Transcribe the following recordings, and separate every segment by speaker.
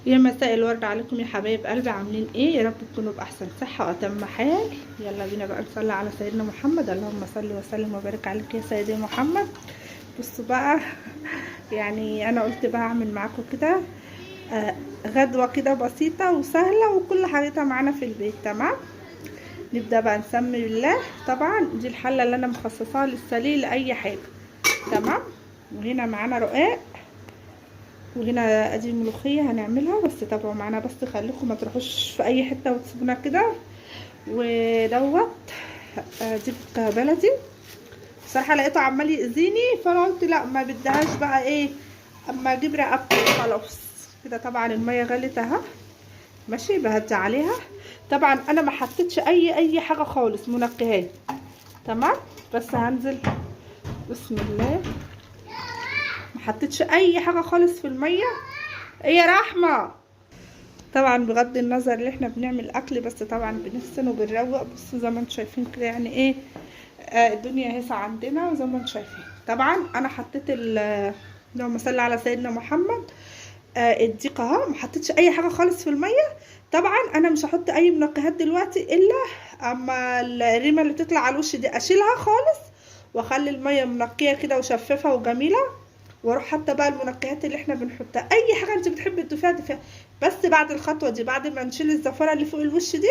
Speaker 1: يا مساء الورد عليكم يا حبايب قلبي، عاملين ايه؟ يا رب تكونوا باحسن صحه واتم حال. يلا بينا بقى نصلي على سيدنا محمد. اللهم صل وسلم وبارك عليك يا سيدي محمد. بصوا بقى يعني انا قلت بقى اعمل معاكم كده غدوه كده بسيطه وسهله وكل حاجتها معانا في البيت. تمام، نبدا بقى نسمي بالله. طبعا دي الحله اللي انا مخصصاها للسليق لاي حاجه. تمام، وهنا معانا رقاق، وهنا ادي الملوخيه هنعملها، بس تابعوا معانا بس، خليكم ما تروحوش في اي حته وتسيبونا كده. ودوت زبده بلدي. بصراحه لقيته عمال يأذيني، فانا قلت لا ما بدهاش بقى ايه اما اجيب رقبته خلاص كده. طبعا الميه غلت اهي، ماشي، بهدي عليها. طبعا انا ما حطيتش اي حاجه خالص منكهات. تمام، بس هنزل بسم الله. ما حطيتش اي حاجه خالص في الميه. ايه يا رحمه؟ طبعا بغض النظر اللي احنا بنعمل اكل، بس طبعا بنحسن وبنروق. بصوا زي ما انتم شايفين كده يعني ايه الدنيا هيصة عندنا. وزي ما انتم شايفين طبعا انا حطيت اللهم صل على سيدنا محمد الدقيق اهو. ما حطيتش اي حاجه خالص في الميه. طبعا انا مش هحط اي منكهات دلوقتي الا اما الريمه اللي تطلع على الوش دي اشيلها خالص، واخلي الميه منقيه كده وشفافه وجميله، واروح حاطه بقى المنكهات اللي احنا بنحطها. اي حاجه انت بتحبي تضيفيها ضيفيها، بس بعد الخطوه دي، بعد ما نشيل الزفاره اللي فوق الوش دي،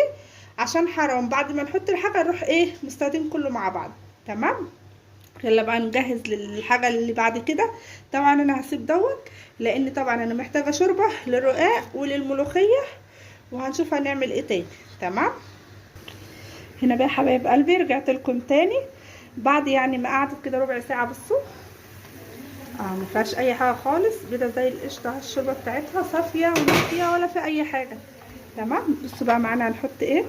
Speaker 1: عشان حرام بعد ما نحط الحاجه نروح ايه مستخدم كله مع بعض. تمام، يلا بقى نجهز للحاجه اللي بعد كده. طبعا انا هسيب دوت لان طبعا انا محتاجه شوربه للرقاق وللملوخيه، وهنشوف هنعمل ايه تاني. تمام، هنا بقى حبايب قلبي رجعت لكم تاني بعد يعني ما قعدت كده ربع ساعه. بصوا ما فيهاش اي حاجه خالص، كده زي القشطه. الشوربه بتاعتها صافيه ونقيه ولا في اي حاجه. تمام، بصوا بقى معانا هنحط ايه،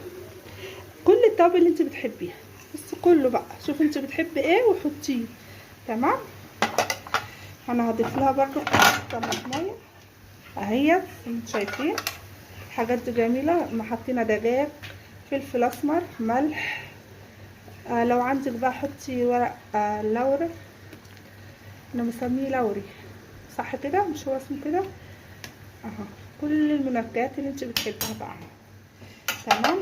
Speaker 1: كل التوابل اللي انت بتحبيها، بس كله بقى شوف انت بتحبي ايه وحطيه. تمام، انا هضيف لها برضو طماطميه اهي. انتوا شايفين الحاجات دي جميله. ما حطينا دجاج، فلفل اسمر، ملح. لو عندك بقى حطي ورق لورا، انا مسميه لوري صح كده، مش هو اسمه كده اهو. كل المنكهات اللي انت بتحبها بقى. تمام،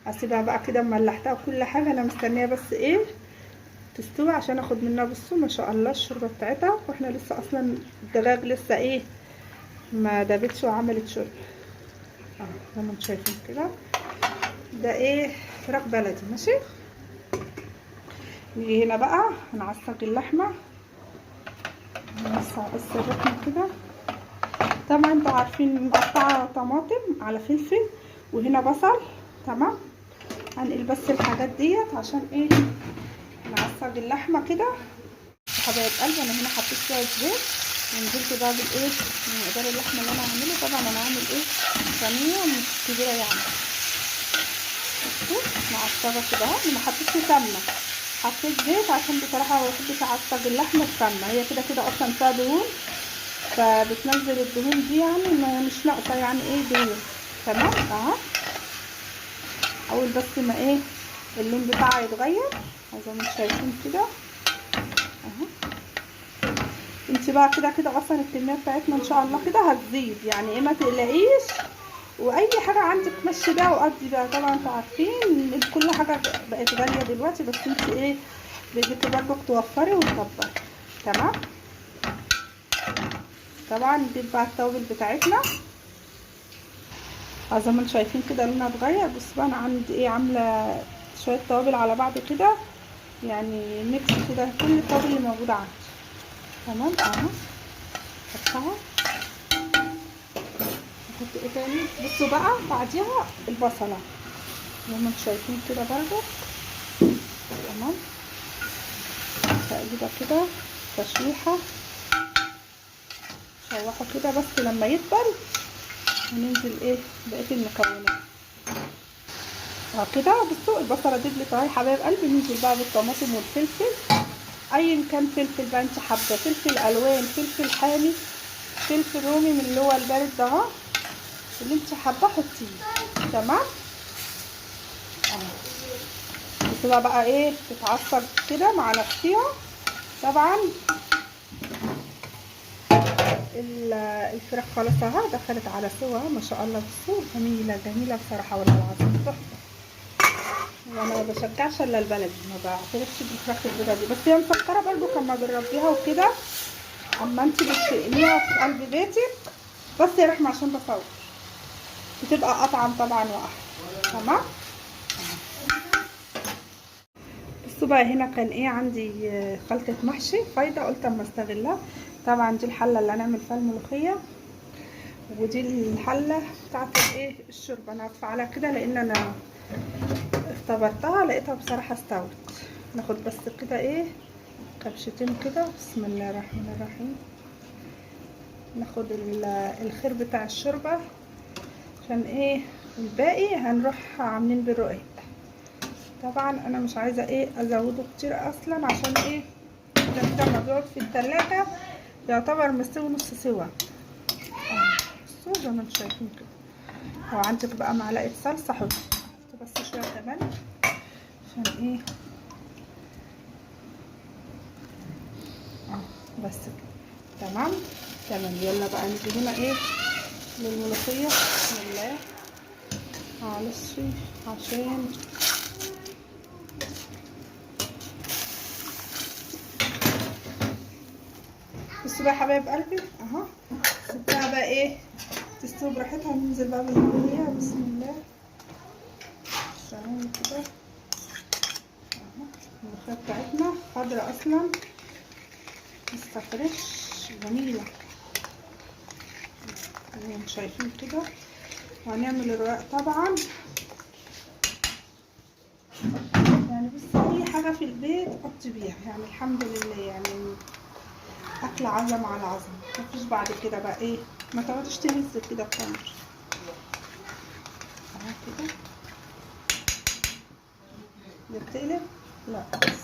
Speaker 1: اسيبها بقى كده ملحتها وكل حاجه. انا مستنيه بس ايه تستوي عشان اخد منها. بصوا ما شاء الله الشوربه بتاعتها، واحنا لسه اصلا الدجاج لسه ايه ما دابتش وعملت شوربه اهو زي ما انتم شايفين كده. ده ايه فراخ بلدي ماشي. نيجي هنا بقى هنعصج اللحمه، نوسع بس الرقم كده. طبعا انتوا عارفين مقطعه طماطم على فلفل وهنا بصل. تمام، هنقل بس الحاجات ديت عشان ايه نعصج اللحمه كده. حبايب قلبي انا هنا حطيت شويه زيت ونزلت بقى بالايه مقدار اللحمه اللي انا هعمله. طبعا انا هعمل ايه صينيه مش كبيره يعني. بصوا معصجه كده اهو. ما حطيتش سمنه، حطيت زيت عشان بصراحه ما بحبش اعصج اللحمه بسمنه. هي كده كده اصلا فيها دهون، فبتنزل الدهون دي يعني ما مش ناقصه يعني ايه دهون. تمام اهو. اول بس ما ايه اللون بتاعها يتغير زي ما انتم شايفين كده اهو. انت بقى كده كده اصلا الكميه بتاعتنا ان شاء الله كده هتزيد يعني ايه، ما تقلقيش. واي حاجه عندك مشي بقى وقضي بقى. طبعا انتوا عارفين ان كل حاجه بقت غاليه دلوقتي، بس انت ايه بدك برضك توفري وتكبري. تمام، طبعا نجيب بقى التوابل بتاعتنا زي ما انتم شايفين كده لونها اتغير. بس بقى انا عندي ايه عامله شويه توابل على بعض كده يعني ميكس كده كل التوابل اللي موجوده عندي. تمام اهو حطها. احط ايه تاني؟ بصوا بقى بعديها البصله زي ما انتم شايفين كده برضو. تمام، تقليبه كده تشويحه، شوحه كده بس لما يدبل هننزل ايه بقيه المكونات كده. بصوا البصله دبلت اهي حبايب قلبي. ننزل بقى بالطماطم والفلفل، ايا كان فلفل بقى انت حابه، فلفل الوان، فلفل حامي، فلفل رومي من اللي هو البارد ده اهو، اللي انت حابه حطيه. تمام اهو. بتبقى بقى ايه تتعصر كده مع نفسها. طبعا الفراخ خلاص اهو دخلت على سوا ما شاء الله. بصوا جميله جميله بصراحه والله العظيم تحفه. وانا ما بشجعش الا البلدي، ما بعترفش بالفراخ البيضه دي، بس هي مسكره برضو كما بنربيها وكده. اما انت بتقليها في قلب بيتك بس يا رحمه عشان بصور بتبقى اطعم طبعا واحلى. تمام. بصوا بقى هنا كان ايه عندي خلطه محشي فايده، قلت اما استغلها. طبعا دي الحله اللي هنعمل فيها الملوخيه، ودي الحله بتاعت الايه الشوربه. انا هدفع على كده لان انا اختبرتها لقيتها بصراحه استوت. ناخد بس كده ايه كبشتين كده. بسم الله الرحمن الرحيم. ناخد الخير بتاع الشوربه عشان ايه الباقي هنروح عاملين بالرقاق. طبعا انا مش عايزه ايه ازوده كتير اصلا عشان ايه ده كده لما بيقعد في التلاجة يعتبر مستوي نص سوا. بصوا زي ما انتم شايفين كده. لو عندك بقى معلقه صلصه حطي بس شويه كمان عشان ايه بس كده. تمام تمام. يلا بقى نيجي هنا ايه للملوخيه. بسم الله. معلش عشان بصوا بقى يا حبايب قلبي اهو سبتها بقى ايه تستوي براحتها. ننزل بقى بالملوخيه. بسم الله. عشان كده اهو الملوخيه بتاعتنا خضرا اصلا لسه فريش جميله زي ما شايفين كده. وهنعمل الرقاق طبعا يعني بس اي حاجه في البيت حطي بيها يعني الحمد لله يعني اكل عظمه على عظمه. مفيش بعد كده بقى ايه ما تقعديش تهزي كده التمر اهو كده. ده بتقلب لا بس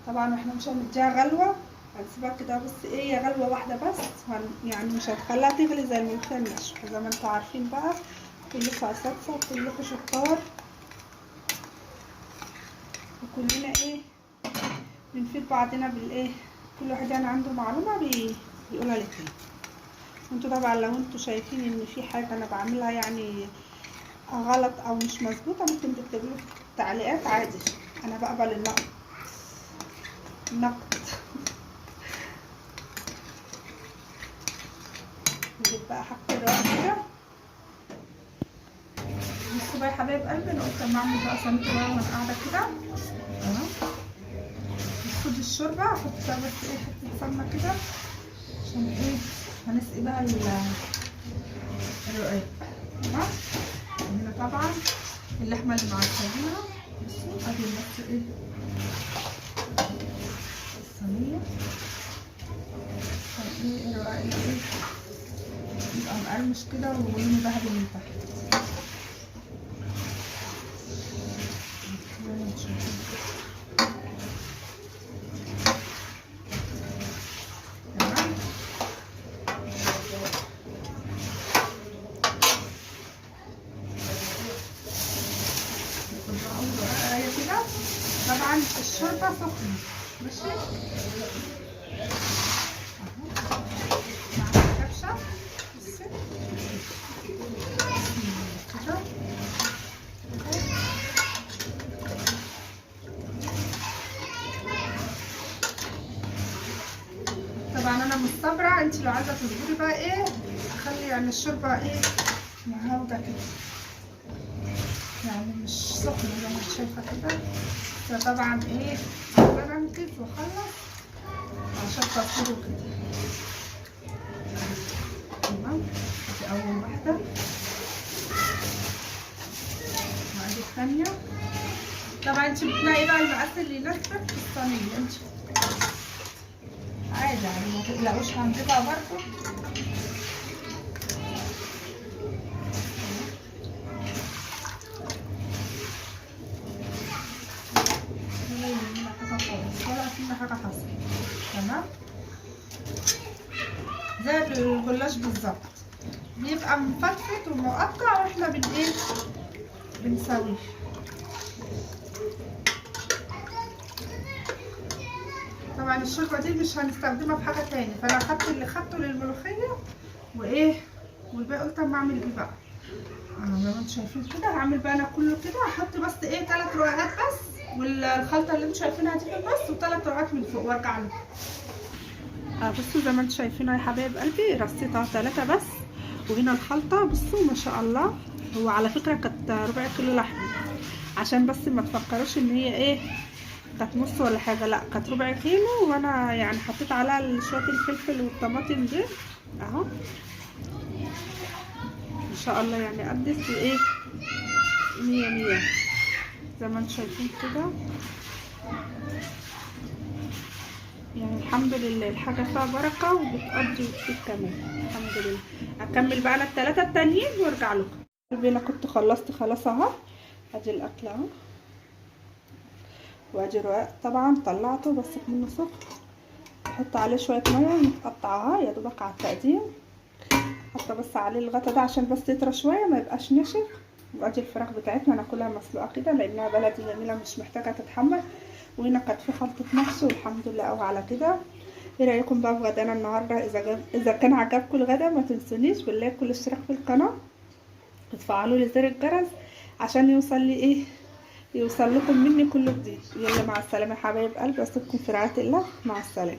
Speaker 1: طبعا احنا مش هنديها غلوه، هنسيبها كده بس ايه غلوه واحده بس. يعني مش هتخليها تغلي زي الملوخيه الناشفه. زي ما انتوا عارفين بقى كلكم اساتذه وكلكم شطار وكلنا ايه بنفيد بعضنا بالايه. كل واحد يعني عنده معلومه بيقولها للتاني. انتوا طبعا لو انتوا شايفين ان في حاجه انا بعملها يعني غلط او مش مظبوطه ممكن تكتبوا لي في التعليقات عادي. انا بقبل النقد. نجيب بقى حاجه الرقاق كده. بصوا بقى يا حبايب قلبي انا قلت اما اعمل بقى صينيه الرقاق وانا قاعده كده اهو. خد الشوربه احط بقى بس ايه حته سمنه كده عشان ايه هنسقي بقى الرقاق. تمام. هنا طبعا اللحمه اللي معصجينها. بصوا ادي بس ايه الصينيه عشان ايه الرقاق ايه يبقى مقرمش كده ولونه ذهبي من تحت. طبعا الشوربه سخنه ماشي اهو مع الكبشه. بصي كده طبعا انا مش صابره. انت لو عايزه تصبري بقى ايه اخلي يعني الشوربه ايه مهوده كده يعني مش سخنه زي ما انت شايفه كده. فطبعا ايه عشان انجز واخلص عشان تصويره كده. تمام. دي اول واحده وادي الثانيه. طبعا انت بتلاقي بقى المقاس اللي يناسبك في الصينيه انت عادي يعني ما تقلقوش هنجيبها برضه. ولا في حاجه حصلت. تمام. زي الجلاش بالظبط بيبقى مفتفت ومقطع واحنا ايه بنسويه. طبعا الشوربه دي مش هنستخدمها في حاجه تاني، فانا اخدت اللي خدته للملوخيه وايه، والباقي قلت اما اعمل بيه بقى. زي ما انتم شايفين كده هعمل بقى انا كله كده، هحط بس ايه 3 رقعات بس، والخلطه اللي انتم شايفينها دي بس، و3 رقعات من فوق وارجع لكم. بصوا زي ما انتم شايفين يا حبايب قلبي، رصيتها 3 بس. وهنا الخلطه بصوا ما شاء الله. هو على فكره كانت ربع كيلو لحمه، عشان بس ما تفكروش ان هي ايه كانت نص ولا حاجه، لا كانت ربع كيلو، وانا يعني حطيت عليها شويه الفلفل والطماطم دي اهو ان شاء الله، يعني قدس ايه 100 زي ما انتم شايفين كده. يعني الحمد لله الحاجه فيها بركه وبتقضي وتفيد كمان الحمد لله. هكمل بقى انا ال3 التانيين وارجع لكم. انا كنت خلصت خلاص اهو. ادي الاكل اهو، وادي الرقاق طبعا طلعته بس منه سخن. احط عليه شويه ميه متقطعه يا دوبك على التقديم، حاطه بس عليه الغطا ده عشان بس يطرى شويه ما يبقاش ناشف. وادي الفراخ بتاعتنا ناكلها مسلوقه كده لانها بلدي جميله مش محتاجه تتحمر. وهنا كانت في خلطه محشي والحمد لله قوي على كده. ايه رايكم بقى في غدانا النهارده؟ اذا كان عجبكم الغدا ما تنسونيش بالله كل اشتراك في القناه، وتفعلوا لي زر الجرس عشان يوصل لي ايه، يوصل لكم مني كل جديد. يلا مع السلامه يا حبايب قلبي، اسيبكم في رعايه الله، مع السلامه.